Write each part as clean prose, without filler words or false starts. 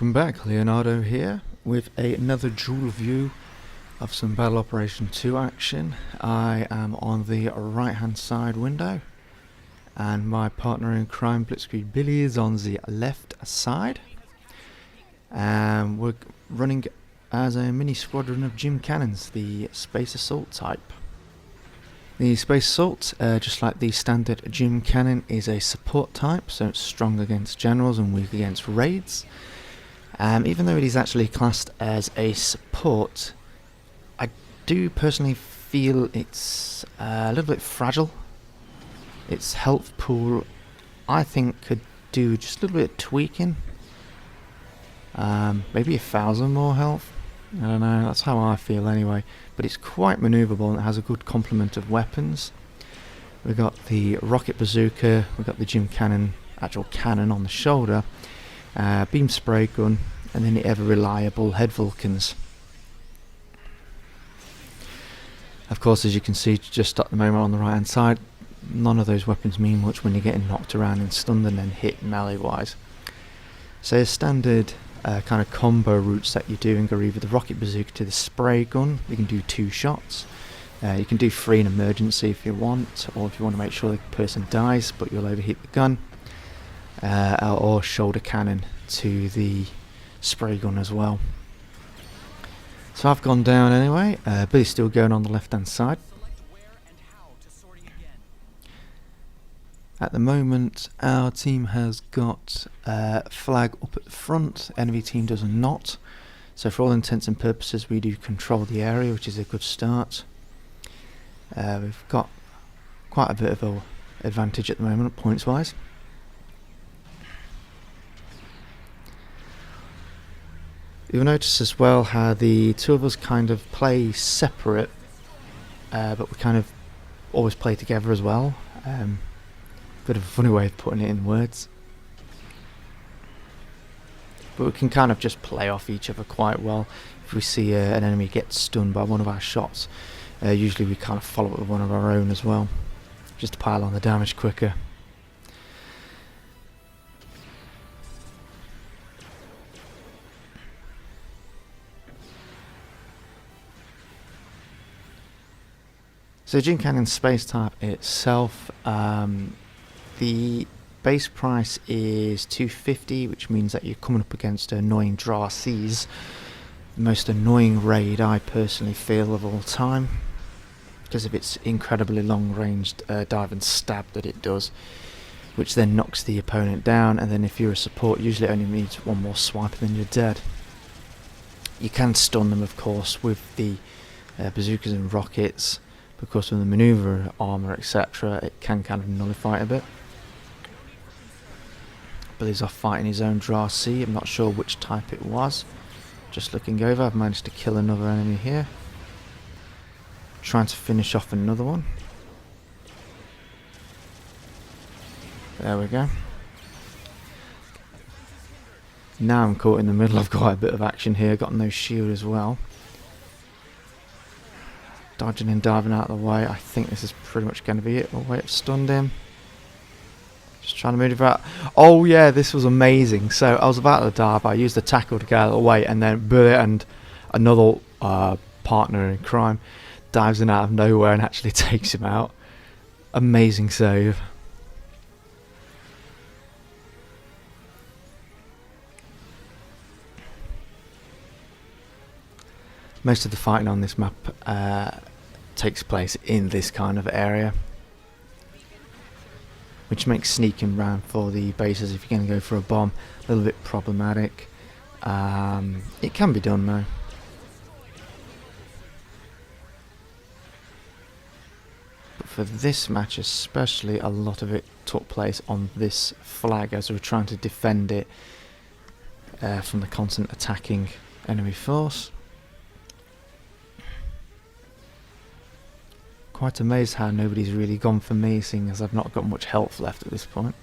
Welcome back, Leonardo here with another dual view of some Battle Operation 2 action. I am on the right hand side window and my partner in crime Blitzkrieg Billy is on the left side. We're running as a mini squadron of Jim Cannons, the Space Assault type. The Space Assault, just like the standard Jim Cannon, is a support type, so it's strong against generals and weak against raids. Even though it is actually classed as a support, I do personally feel it's a little bit fragile. Its health pool, I think, could do just a little bit of tweaking. Maybe 1,000 more health. I don't know, that's how I feel anyway. But it's quite manoeuvrable and it has a good complement of weapons. We've got the rocket bazooka, we've got the Jim Cannon, actual cannon on the shoulder, beam spray gun, and then the ever reliable head Vulcans. Of course, as you can see just at the moment on the right hand side, none of those weapons mean much when you're getting knocked around and stunned and then hit melee wise. So standard kind of combo routes that you're doing are either the rocket bazooka to the spray gun. You can do 2 shots. You can do 3 in emergency if you want, or if you want to make sure the person dies but you'll overheat the gun. Or shoulder cannon to the spray gun as well. So I've gone down anyway. Billy's still going on the left hand side. At the moment our team has got flag up at the front, enemy team does not. So for all intents and purposes we do control the area, which is a good start. We've got quite a bit of an advantage at the moment points wise. You'll notice as well how the two of us kind of play separate, but we kind of always play together as well. Bit of a funny way of putting it in words. But we can kind of just play off each other quite well. If we see an enemy get stunned by one of our shots, usually we kind of follow up with one of our own as well, just to pile on the damage quicker. So Jim Cannon space type itself, the base price is 250, which means that you're coming up against annoying Draasis, the most annoying raid I personally feel of all time, because of its incredibly long-ranged dive and stab that it does, which then knocks the opponent down, and then if you're a support, usually it only needs one more swipe and then you're dead. You can stun them, of course, with the bazookas and rockets. Because of the maneuver armor, etc., it can kind of nullify it a bit. Billy's off fighting his own Draasi. I'm not sure which type it was. Just looking over, I've managed to kill another enemy here. Trying to finish off another one. There we go. Now I'm caught in the middle of quite a bit of action here. Got no shield as well. Dodging and diving out of the way. I think this is pretty much going to be it. Oh wait, I've stunned him. Just trying to move out. Oh yeah, this was amazing. So I was about to dive. I used the tackle to get out of the way, and then Billy and another partner in crime dives in out of nowhere and actually takes him out. Amazing save. Most of the fighting on this map takes place in this kind of area, which makes sneaking round for the bases if you're going to go for a bomb a little bit problematic. It can be done though. But for this match especially, a lot of it took place on this flag as we were trying to defend it from the constant attacking enemy force. Quite amazed how nobody's really gone for me, seeing as I've not got much health left at this point.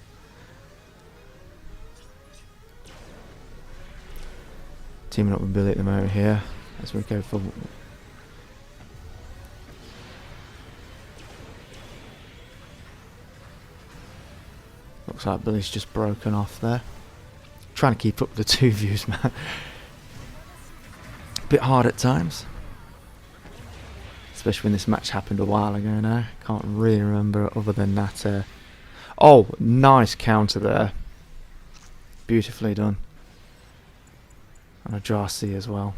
Teaming up with Billy at the moment here as we go for... Looks like Billy's just broken off there. trying to keep up with the two views, man. Bit hard at times. Especially when this match happened a while ago now. Can't really remember other than that. Oh, nice counter there. Beautifully done. And a Drasi as well.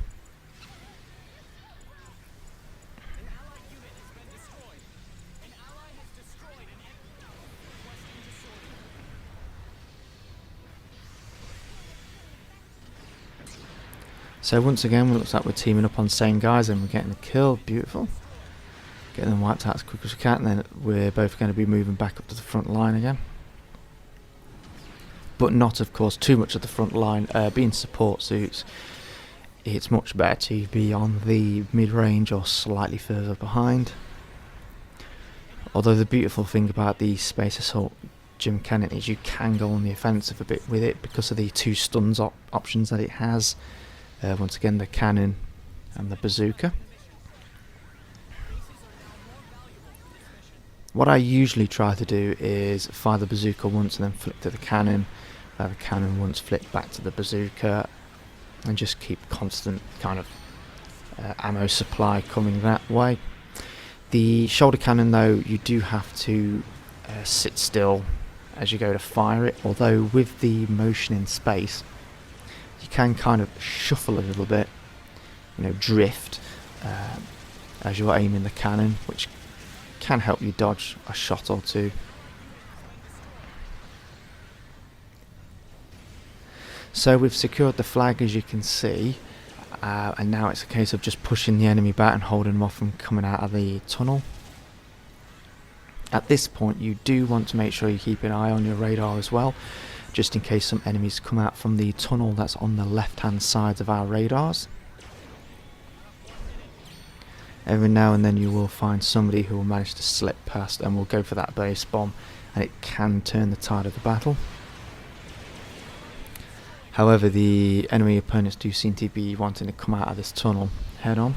So once again, it looks like we're teaming up on same guys and we're getting the kill. Beautiful. Getting them wiped out as quick as we can, and then we're both going to be moving back up to the front line again. But not, of course, too much at the front line. Being support suits, it's much better to be on the mid-range or slightly further behind. Although the beautiful thing about the Space Assault Jim Cannon is you can go on the offensive a bit with it because of the two stuns options that it has. Once again, the cannon and the bazooka. What I usually try to do is fire the bazooka once and then flick to the cannon, fire the cannon once, flick back to the bazooka, and just keep constant kind of ammo supply coming that way. The shoulder cannon, though, you do have to sit still as you go to fire it, although with the motion in space you can kind of shuffle a little bit, you know, drift as you're aiming the cannon, which can help you dodge a shot or two. So we've secured the flag, as you can see, and now it's a case of just pushing the enemy back and holding them off from coming out of the tunnel. At this point you do want to make sure you keep an eye on your radar as well, just in case some enemies come out from the tunnel that's on the left hand side of our radars. Every now and then you will find somebody who will manage to slip past and will go for that base bomb, and it can turn the tide of the battle. However, the enemy opponents do seem to be wanting to come out of this tunnel head on,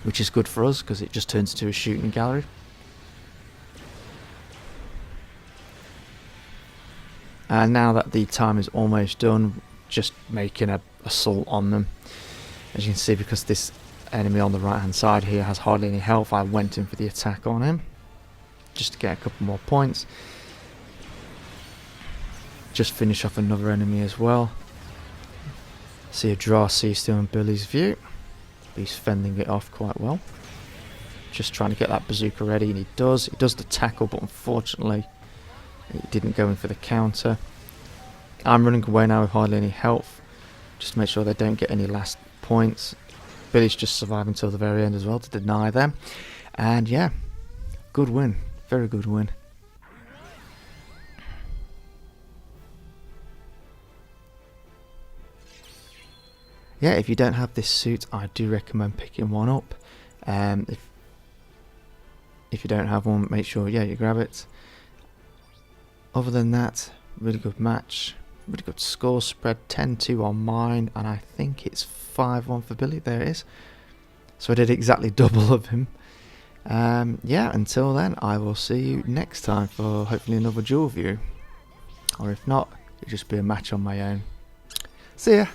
which is good for us because it just turns into a shooting gallery. And now that the time is almost done, just making an assault on them. As you can see, because this enemy on the right hand side here has hardly any health, I went in for the attack on him just to get a couple more points. Just finish off another enemy as well. See a Drasi still in Billy's view. He's fending it off quite well. Just trying to get that bazooka ready, and he does the tackle, but unfortunately he didn't go in for the counter. I'm running away now with hardly any health, just to make sure they don't get any last points. Billy's just surviving until the very end as well to deny them. And yeah, good win, very good win. Yeah, if you don't have this suit, I do recommend picking one up. If you don't have one, make sure you grab it. Other than that, really good match, really good score spread, 10-2 on mine, and I think it's 5-1 for Billy. There it is. So I did exactly double of him. Yeah, until then, I will see you next time for hopefully another duel view, or if not, it'll just be a match on my own. See ya.